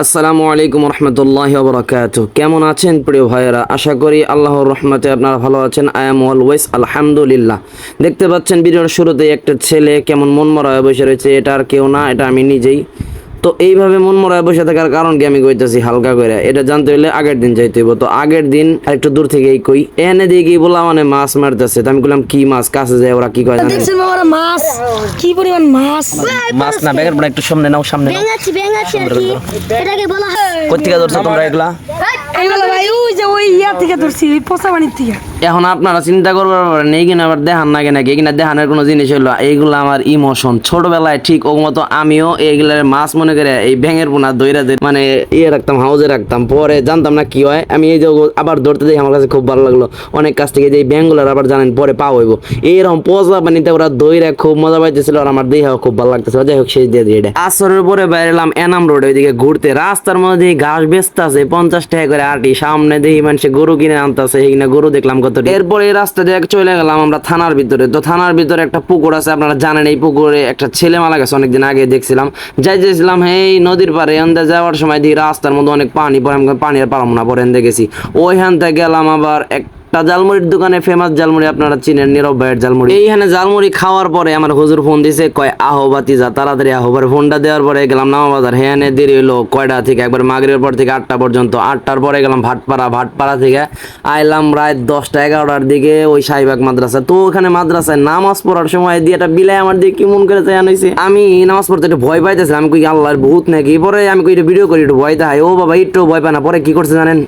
আসসালামু আলাইকুম রহমতুল্লাহি ওয়া বারাকাতুহু। কেমন আছেন প্রিয় ভাইয়েরা? আশা করি আল্লাহর রহমতে আপনারা ভালো আছেন। আই এম অলওয়েজ আলহামদুলিল্লাহ। দেখতে পাচ্ছেন ভিডিওর শুরুতেই একটা ছেলে কেমন মনমরা হয়ে বসে রয়েছে। এটা আর কেউ না, এটা আমি নিজেই। তো এইভাবে মনমরা হয়ে বসে থাকার কারণ কি আমি কইতাছি হালকা করে। এটা জানতে হলে আগের দিন যাইতে হইব। তো আগের দিন একটু দূর থেকেই কই এনে দিয়ে কি বলা মানে মাছ মারতেছে। তো আমি বললাম কি মাছ? কাছে যায় ওরা কি কয় জানেন? দেখছেন বাবা মাছ কি পরিমাণ মাছ মাছ না ব্যাগের পরে একটু সামনে নাও, সামনে নাও। বেঙ্গাছি আর কি এটাকে বলা হয় কোত্থেকে ধরছো তোমরা এগুলা? এইগুলো ভাই ওই যে ওই ইয়া থেকে ধরছি ওই পোষা বাড়ির থেকে। এখন আপনারা চিন্তা করবার পারেন এইখানে আবার দেখান না কেন, এইখানে দেখানোর কোনো জিনিস হলো এইগুলো আমার ইমোশন। ছোটবেলায় ঠিক ওর মতো আমিও এইগুলার মাছ মনে করে এই ভেঙের পোনা দইরা মানে ইয়ে রাখতাম, হাউজে রাখতাম। পরে জানতাম না কি হয়, আমি এই যে আবার ধরতে যাই, আমার কাছে খুব ভালো লাগলো। অনেক কাছ থেকে যে এই ব্যাঙগুলার আবার জানেন পরে পাওয়া হইব এইরকম পোজা পানিতে ওরা দইরা খুব মজা পাইতেছিল। আর আমার দেখাও খুব ভালো লাগতেছিল। যাই হোক সেই দিয়ে দিয়ে আসরের পরে বাইরে এলাম এনাম রোড ওইদিকে ঘুরতে। রাস্তার মধ্যে ঘাস বেচতে আছে 50 টাকা করে আটি। সামনে দেখি মানুষে গরু কিনে আনতেছে, এইখানে গরু দেখলাম কত। এরপরে এই রাস্তা দিয়ে চলে গেলাম আমরা থানার ভিতরে। তো থানার ভিতরে একটা পুকুর আছে, আপনারা জানেন। এই পুকুরে একটা ছেলে মারা গেছে অনেকদিন আগে দেখছিলাম। যাইতেছিলাম এই নদীর পারে, এন্দে যাওয়ার সময় দেখি রাস্তার মধ্যে অনেক পানি। পরে আমি পানি আর পারলাম না, পরে এন্দে গেছি। ওইখান থেকে গেলাম আবার একটা জালমুড়ির দোকানে, ফেমাস জালমুড়ি আপনারা চিনেন, নীরব ভাইয়ের জালমুড়ি। এইখানে জালমুড়ি খাওয়ার পরে আমার হুজুর ফোন দিছে, কয় আহো বাতি যা তাড়াতাড়ি আহো। পরে ফোনটা দেওয়ার পরে গেলাম নামাবাজার। হ্যাঁ দেরি হলো কয়টা থেকে, একবার মাগরিবের পর থেকে 8টা পর্যন্ত। 8টার পরে গেলাম ভাটপাড়া থেকে আইলাম রাত 10টা-11টার দিকে ওই শাহীবাগ মাদ্রাসা। তো ওখানে মাদ্রাসায় নামাজ পড়ার সময় দিয়ে একটা বিলাই আমার দিয়ে কি মন করে চান হয়েছে। আমি নামাজ পড়তে একটু ভয় পাইতেছিলাম। আমি কই আল্লাহর ভূত নাকি। পরে আমি কই ভিডিও করি, একটু ভয় দেখাই। ও বাবা একটু ভয় পায় না। পরে কি করছে জানেন?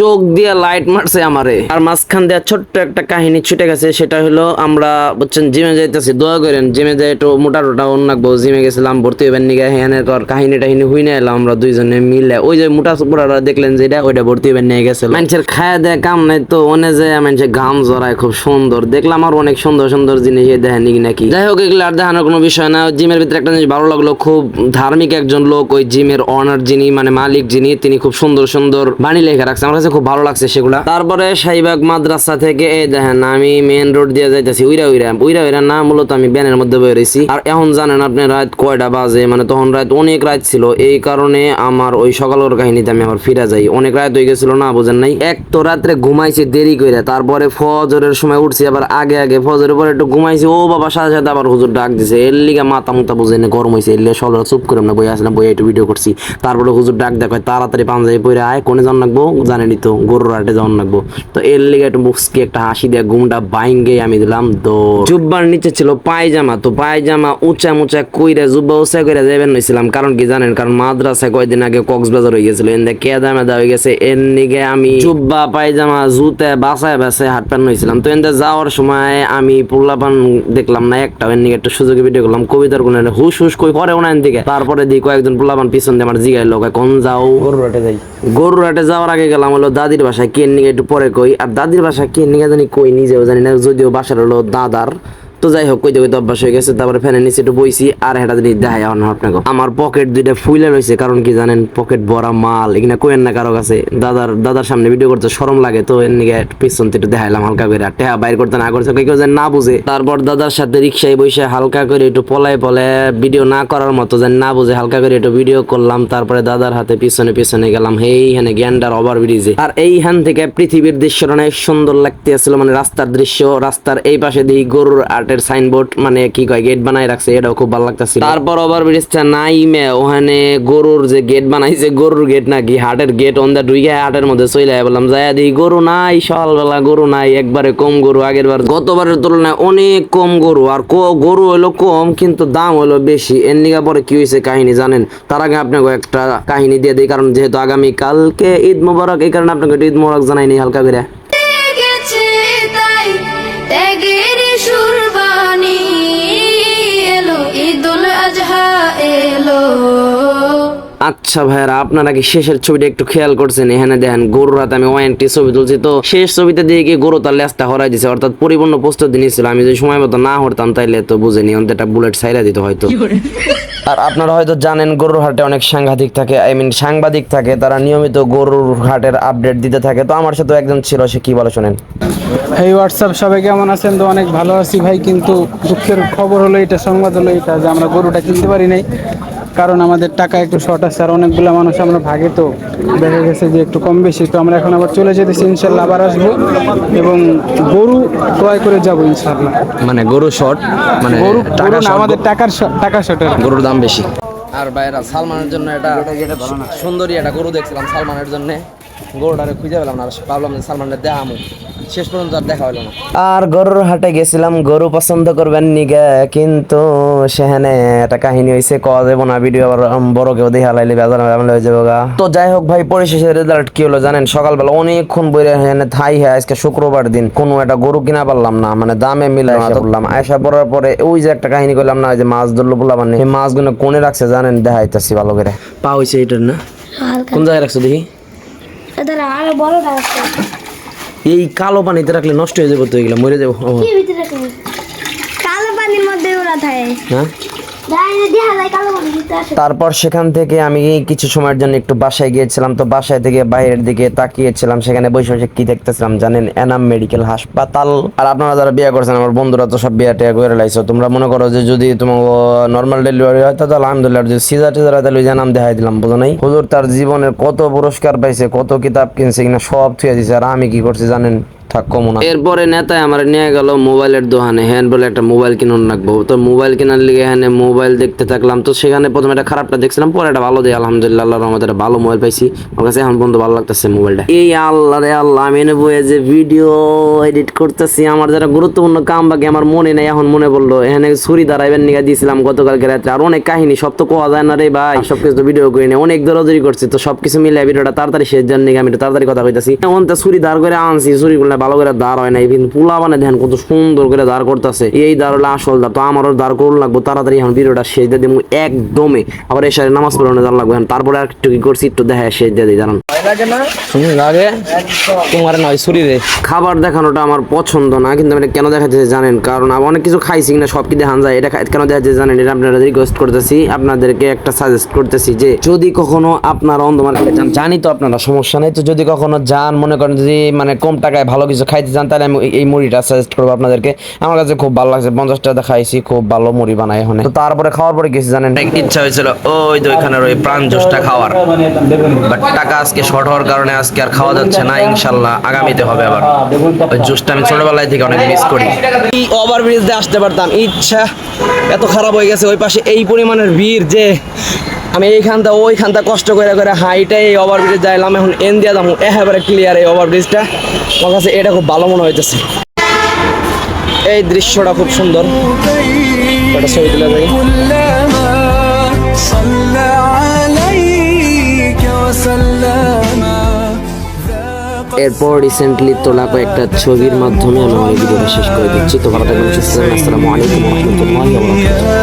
চোখ দিয়ে লাইট মারছে আমারে। আর মাঝখান দিয়ে ছোট্ট একটা কাহিনী ছুটে গেছে। সেটা হলো আমরা বুঝছেন জিমে যাইতেছি, দোয়া করেন জিমে যাই একটু মোটা টোটা অন্যাকবো। জিমে গেছিলাম ভর্তি হইবেন নিগে, হ্যানের কর কাহিনী টাহিনী হুই না এলাম আমরা দুইজনে মিলে। ওই যে মোটা সুপুরারা দেখলেন যেটা, ওইটা ভর্তি হইবেন নিয়ে গেছিল। মানুষের খায়া দেয় কাম নাই তো ওনে যে মানুষের ঘাম জড়ায় খুব সুন্দর দেখলাম। আর অনেক সুন্দর সুন্দর জিনিস দেখেনি নাকি। যাই হোক এগুলো আর দেখানোর কোনো বিষয় না। জিমের ভিতরে একটা জিনিস ভালো লাগলো, খুব ধার্মিক একজন লোক। ওই জিমের অনার যিনি, মানে মালিক যিনি, তিনি খুব সুন্দর সুন্দর বাণী লেখা রাখছে, আমার কাছে খুব ভালো লাগছে সেগুলা। তারপরে শাহীবাগ মাদ্রাসা থেকে এই দেখেন আমি মেইন রোড দিয়ে যাইতেছি উইরা না, মূলত আমি ব্যানের মধ্যে বয়ে রয়েছি। আর এখন জানেন আপনি রাত কয়টা বাজে, মানে তখন রাত অনেক রাত ছিল। এই কারণে আমার ওই সকালের কাহিনীতে আমি আবার ফিরে যাই। অনেক রাত হয়ে গেছিল না, বুঝেন নাই। এক তো রাত্রে ঘুমাইছি দেরি করে, তারপরে ফজরের সময় উঠছি আবার আগে ফজরের পরে একটু ঘুমাইছি। ও বাবা সাথে সাথে আবার হুজুর ডাক দিছে। এর লিগা মাথা মুতা বুঝে না, গরম হয়েছে। এর লিগে সকালে চুপ করে না বই আসলাম, বই একটু ভিডিও করছি। তারপরে হুজুর ডাক দেখ তাড়াতাড়ি পাঞ্জাবি পরে আয়, কোনে যান লাগবো জানেনি তো, গরুর হাটে যাওয়ান লাগবো। তো এর লিগে একটু মুখকে একটা হাসি দিয়ে ঘুমটা বাইঙ্গে আমি দিলাম। তো জুব্বার নিচে ছিল পায়জামা, তো পায়জামা উঁচা মুচা কইরা জুব্বা উঁচা কইরা যাবেন হয়েছিলাম। কারণ কি জানেন? কারণ মাদ্রাসায় কয়েকদিন আগে কক্সবাজার হয়ে গেছিল, এনে কেদা মেদা হয়ে গেছে। এর নিগে আমি জুব্বা পায়জামা জুতে বাসায় হাট প্যান্ট হয়েছিলাম। তো এনে যাওয়ার সময় আমি পোলাপান দেখলাম না একটা, এর নিগে একটা সুযোগে ভিডিও করলাম। কবিতার কোন হুস কই পরে ওনার দিকে। তারপরে দিই কয়েকজন পোলাপান পিছন দিয়ে আমার জিগাইলো কোন যাও, গরুর হাটে যাওয়ার আগে গেলাম হলো দাদির বাসায়। কে নিয়ে একটু পরে কই। আর দাদির বাসা কে নিয়ে জানি কই নিজেও জানি না, যদিও বাসার হলো দাদার। তো যাই হোক কইতে কইতে অভ্যাস হয়ে গেছে। তারপরে ফ্যানের নিচে একটু বইছি। আর একটা জিনিস দেখাই আপনাকে, আমার পকেট দুইটা ফুলে রয়েছে। কারণ কি জানেন? পকেট ভরা মাল। এখানে কোয়েন না কারো কাছে। দাদার সামনে ভিডিও করতে শরম লাগে, তো এর নিয়ে পিছন একটু দেখাইলাম হালকা করে। টেহা বাইর করতে না করছে কেউ যেন না বুঝে। তারপর দাদার সাথে রিক্সায় বসে হালকা করে একটু পলায় ভিডিও না করার মতো যেন না বুঝে হালকা করে একটু ভিডিও করলাম। তারপরে দাদার হাতে পিছনে গেলাম এইখানে গ্যান্ডার ওভার ব্রিজে। আর এইখান থেকে পৃথিবীর দৃশ্যটা অনেক সুন্দর লাগতে আসছিল, মানে রাস্তার দৃশ্য। রাস্তার এই পাশে দিই গরুর আটের সাইনবোর্ড, মানে কি কয় গেট বানাই রাখছে, এটাও খুব ভালো লাগতেছিল। তারপর ওভার ব্রিজটা নাইমে ওখানে গরুর যে গেট বানাইছে, গরুর গেট নাকি হাটের গেট, অন দা ঢুইকে হাটের মধ্যে চলে বললাম যাই দিই গরু নাই, সকালবেলা গরু নাই, একবারে কম গরু। আগের বার গতবারের তুলনায় অনেক কম গরু। আর গরু হলো কম কিন্তু দাম হলো বেশি। এর নিগা পরে কি হয়েছে কাহিনী জানেন? তার আগে আপনাকে একটা কাহিনী দিয়ে দিই, কারণ যেহেতু আগামী কালকে ঈদ মোবারক, এই কারণে আপনাকে ঈদ মোবারক জানাইনি হালকা করে। আচ্ছা ভাইরা, আপনারা কি শেষের ছবিটা একটু খেয়াল করছেন? এখানে দেখেন গরুর হাতে আমি ওয়ান্টি ছবি তুলছি। তো শেষ ছবিতে দিয়ে গিয়ে গরু তার লেজটা হরাই দিছে, অর্থাৎ পরিপূর্ণ প্রস্তুতি নিয়েছিল। আমি যদি সময় মতো না হরতাম তাইলে তো বুঝেনি একটা বুলেট সাইরা দিত হয়তো। আর আপনারা হয়তো জানেন গরুর হাটে অনেক সাংঘাতিক থাকে, সাংবাদিক থাকে, তারা নিয়মিত গরুর হাটের আপডেট দিতে থাকে। তো আমার সাথে একজন ছিল, সে কি বলে শোনেন। এই হোয়াটসঅ্যাপ সবাই কেমন আছেন? তো অনেক ভালো আছি ভাই, কিন্তু দুঃখের খবর হলো এটা, সংবাদ হলো এটা যে আমরা গরুটা কিনতে পারি নাই। কারণ আমাদের টাকা একটু শর্ট আছে আর অনেকগুলো মানুষ আমরা ভাগে, তো দেখা গেছে যে একটু কম বেশি। তো আমরা এখন আবার চলে যেতেছি, ইনশাল্লাহ আবার আসবো এবং গরু ক্রয় করে যাবো ইনশাল্লাহ। মানে গরু শর্ট, মানে গরু টাকা না, short, আমাদের টাকা শর্টের গরুর দাম বেশি। আর ভাইরা সালমানের জন্য এটা সুন্দরী একটা গরু দেখছিলাম সালমানের জন্য, গরুটারে খুঁজে পেলাম না, আর ভাবলাম যে সালমানের দেখামু, শেষ পর্যন্ত আর দেখা হলো না। আর গরুর হাটে গেছিলাম গরু পছন্দ করবেন নিগে, কিন্তু সেখানে একটা কাহিনী হয়েছে, কওয়া যাবো না, ভিডিও আবার বড় কেউ দেখা লাইলে বেজার হয়ে যাবো গা। তো যাই হোক ভাই, পরিশেষে রেজাল্ট কি হলো জানেন? সকালবেলা অনেকক্ষণ বইরে এখানে থাই হ্যাঁ, আজকে শুক্রবার দিন কোনো একটা গরু কিনা পারলাম না, মানে দামে মিলাই বললাম। আয়সা পড়ার পরে ওই যে একটা কাহিনী করলাম না, ওই যে মাছ ধরলো বললাম, মানে এই মাছগুলো কোনে রাখছে জানেন? দেখাইতেছি ভালো করে। পা হয়েছে এটার না, কোন জায়গায় রাখছো দেখি? আরো বড়টা আছে এই কালো পানিতে রাখলে নষ্ট হয়ে যাবে, তো এগুলো মরে যাবো। কি ভিতরে রাখবে? কালো পানির মধ্যে ওরা থাকে। হ্যাঁ, দেখা যায় কালো পানির ভিতরে আছে। তারপর সেখান থেকে আমি কিছু সময়ের জন্য একটু বাসায় গিয়েছিলাম। তো বাসায় থেকে বাইরের দিকে তাকিয়েছিলাম, সেখানে বসে বসে কি দেখতেছিলাম জানেন? এনাম মেডিকেল হাসপাতাল। আর আপনারা যারা বিয়ে করছেন, আমার বন্ধুরা তো সব বিয়ে টিয়া করে লাইছো, তোমরা মনে করো যে যদি তোমার নর্মাল ডেলিভারি হয় তাহলে আলহামদুলিল্লাহ, যদি সিজার টিজার হয় তাহলে ওই যে নাম দেখাই দিলাম, বুঝো নাই? হুজুর তার জীবনের কত পুরস্কার পাইছে, কত কিতাব কিনছে কিনা সব থুয়ে দিছে, আর আমি কি করছি জানেন? এরপরে নেতায় আমার নিয়ে গেল মোবাইলের দোকানে, হ্যান্ড বলে একটা মোবাইল কিনুন রাখবো। তো মোবাইল কেনার লিগে হ্যাঁ মোবাইল দেখতে থাকলাম। তো সেখানে প্রথমে একটা খারাপটা দেখছিলাম, পরে একটা ভালো দিয়ে আলহামদুলিল্লাহ আল্লাহর রহমতে একটা ভালো মোবাইল পাইছি। আমার কাছে এখন পর্যন্ত ভালো লাগতেছে মোবাইলটা। এই আল্লাহ রে আল্লাহ, আমি এনে বইয়ে যে ভিডিও এডিট করতেছি, আমার যারা গুরুত্বপূর্ণ কাম বাকি আমার মনে নেই, এখন মনে পড়লো। এখানে ছুরি দাঁড়াইবেন নিয়ে দিয়েছিলাম গতকালকে রাত্রে, আর অনেক কাহিনী, সব তো কোয়া যায় না রে ভাই, সবকিছু তো ভিডিও করি না, অনেক দৌড়াদৌড়ি করছি। তো সবকিছু মিলে ভিডিওটা তাড়াতাড়ি শেষ জানি, আমি একটু তাড়াতাড়ি কথা কইতাছি। এমন তো ছুরি দাঁড় করে আনছি, ছুরিগুলো ভালো করে দাঁড় হয় না, কিন্তু পোলা মানে ধ্যান কত সুন্দর করে দাঁড় করতেছে। এই দাঁড় হলো আসল দাঁড়, তো আমারও দাঁড় করুন লাগবো তাড়াতাড়ি, এখন ভিডিওটা শেষ দিয়ে দিব একদমই। আবার এসে নামাজ পড়ানো দাঁড় লাগবে, তারপরে আর একটু কি করছি একটু দেখা শেষ দিয়ে দিই, জানান লাগে তোমার নয় শরীরে। খাবার দেখানোটা আমার পছন্দ না, কিন্তু আমি কেন দেখাচ্ছি জানেন? কারণ আমি অনেক কিছু খাইছি কিনা সব কি দেখান যায়, এটা কেন দেখাচ্ছি জানেন? এটা আপনারা রিকোয়েস্ট করতেছি, আপনাদেরকে একটা সাজেস্ট করতেছি যে যদি কখনো আপনারা অন্ধ মার্কেটে যান, জানি তো আপনারা সমস্যা নেই, তো যদি কখনো যান, মনে করেন যদি মানে কম টাকায় ভালো কিছু খাইতে চান, তাহলে আমি এই মুড়িটা সাজেস্ট করবো আপনাদেরকে। আমার কাছে খুব ভালো লাগছে, 50 টাকা খাইছি, খুব ভালো মুড়ি বানায় এখানে। তো তারপরে খাওয়ার পরে গেছি জানেন, ইচ্ছা হয়েছিল ওই যে ওইখানে ওই প্রাণ জোসটা খাওয়ার, বাট টাকা আজকে শর্ট হওয়ার কারণে আজকে আর খাওয়া যাচ্ছে না, ইনশাল্লাহ আগামীতে হবে আবার। ওই জুসটা আমি ছোটবেলায় থেকে অনেক মিস করি। এই ওভারব্রিজ দিয়ে আসতে পারতাম, ইচ্ছা এত খারাপ হয়ে গেছে, ওই পাশে এই পরিমাণের ভিড় যে আমি এইখানটা ওইখানটা কষ্ট করে করে হাইটাই এই ওভারব্রিজ যাইলাম, এখন এন দিয়া দাম একেবারে ক্লিয়ার এই ওভারব্রিজটা। আমার কাছে এটা খুব ভালো মনে হইতেছে, এই দৃশ্যটা খুব সুন্দর। একটা ছবি তুলে যাই। এরপর রিসেন্টলি তোলা কয়েকটা ছবির মাধ্যমে আমি আমার ভিডিওটা শেষ করে দিচ্ছি। তো ভালো থাকবেন, সুস্থ থাকবেন, আসসালামু আলাইকুম ওয়া রাহমাতুল্লাহি ওয়া বারাকাতুহু।